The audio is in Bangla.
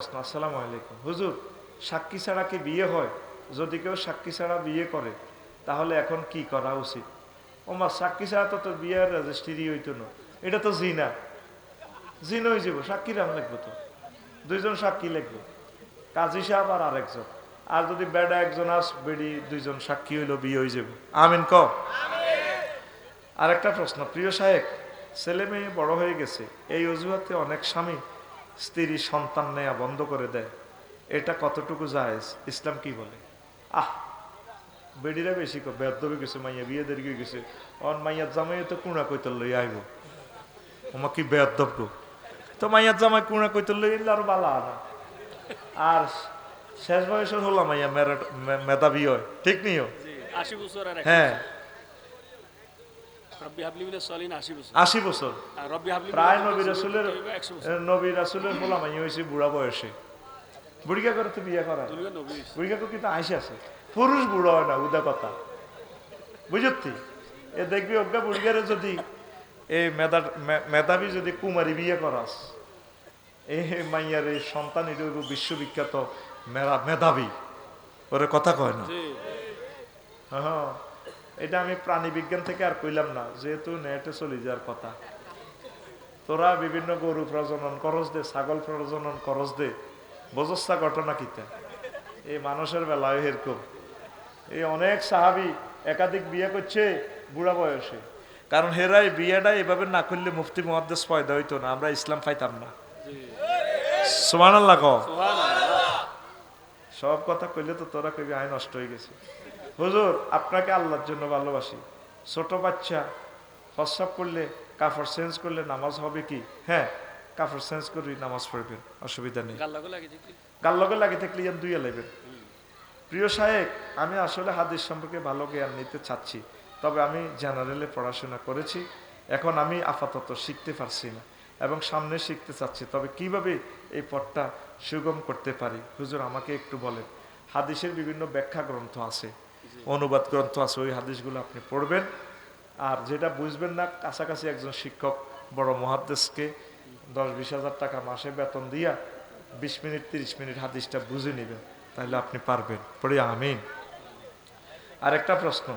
আসসালামু আলাইকুম হুজুর, সাক্ষী ছাড়া কি বিয়ে হয়? যদি কেউ সাক্ষী ছাড়া বিয়ে করে তাহলে এখন কি করা উচিত? ওমা, সাক্ষী ছাড়া তো তোর বিয়ের রেজিস্ট্রি হইতো না, এটা তো জিনা। জিন হয়ে যাব, সাক্ষী রাম লাগবে তো, দুইজন সাক্ষী লাগবে, কাজী সাহেব আর আরেকজন। আর যদি বেডা একজন আস, বেডি দুইজন সাক্ষী হইলো, বিয়ে হয়ে যাবে। আমিন ক। আরেকটা প্রশ্ন, প্রিয় সাহেব, ছেলে মেয়ে বড় হয়ে গেছে, এই অজুহাতে অনেক স্বামী স্ত্রী সন্তান নেয়া বন্ধ করে দেয়, এটা কতটুকু জায়েজ? ইসলাম কি বলে? আহ, বেডিরা বেশি বেদবে গেছে, মাইয়া বিয়ে দেরি গেছে, অন মাইয়ার জামাই তো কুড়া কইতল লই আইব, ওমা কি বেদব গো। তো মাইয়ার জামাই কুড়া কইতল লই এলে আর বালা না। আর শেষ বয়সের হলো মাইয়া মেধাবী হয়, ঠিক নিও? 80 বছর আর 100 হ্যাঁ, বছর। রব্বি হাবলি মিনাস সলিহিন 80 বছর। 80 বছর। আর রব্বি হাবলি প্রায় মিনাস নবী রাসূলের 100 বছর। নবী রাসূলের হলো মাইয়া হয়েছে বুড়া বয়সে। বুড়িকা করে তো বিয়ে করা, দুনিয়া নবী। বুড়িকা কিন্তু আইসে আছে, পুরুষ বুড়ো হয় না, উদা কথা বুঝতি। এ দেখবি অজ্ঞা বুড়িগারে যদি এই মেধাবী যদি কুমারী বিয়ে করাস, এই মাইয়ার এই সন্তান এটা বিশ্ববিখ্যাত মেধাবী, ওরে কথা কয় না। জি। হ্যাঁ, এটা আমি প্রাণী বিজ্ঞান থেকে আর কইলাম না, যেহেতু নেটে চলে যাওয়ার কথা। তোরা বিভিন্ন গরু প্রজনন করস দে, ছাগল প্রজনন করস দে, বোঝসা ঘটনা কিতা এই মানুষের বেলায় এরকম। এই অনেক সাহাবি একাধিক বিয়ে করছে বুড়া বয়সে, কারণ হেরাই বিয়েটা এভাবে না করলে মুফতি মুহাদ্দিস পয়দা হইতো না, আমরা ইসলাম পাইতাম না। সুবহানাল্লাহ কও। সুবহানাল্লাহ। সব কথা কইলে তো তোরা কইবি আয় নষ্ট হয়ে গেছে। হুজুর, আপনাকে আল্লাহর জন্য ভালোবাসি। ছোট বাচ্চা প্রস্রাব করলে, কাপড় চেঞ্জ করলে নামাজ হবে কি? হ্যাঁ, কাপড় চেঞ্জ করে নামাজ পড়বেন, অসুবিধা নেই। গাল্লাগো লাগে দেখি। গাল লগে লাগে থাকলে ইয়ান দুইয়া লাগবেন। প্রিয় সাহেব, আমি আসলে হাদিস সম্পর্কে ভালো জ্ঞান নিতে চাচ্ছি, তবে আমি জেনারেলে পড়াশোনা করেছি, এখন আমি আপাতত শিখতে পারছি না এবং সামনে শিখতে চাচ্ছি, তবে কিভাবে এই পথটা সুগম করতে পারি হুজুর আমাকে একটু বলেন। হাদিসের বিভিন্ন ব্যাখ্যা গ্রন্থ আছে, অনুবাদ গ্রন্থ আছে, ওই হাদিসগুলো আপনি পড়বেন। আর যেটা বুঝবেন না, কাছাকাছি একজন শিক্ষক বড় মুহাদ্দিসকে 10-20 হাজার টাকা মাসে বেতন দিয়া 20 মিনিট 30 মিনিট হাদিসটা বুঝে নেবেন, তাহলে আপনি পারবেন। পড়ি আমিন। আরেকটা প্রশ্ন,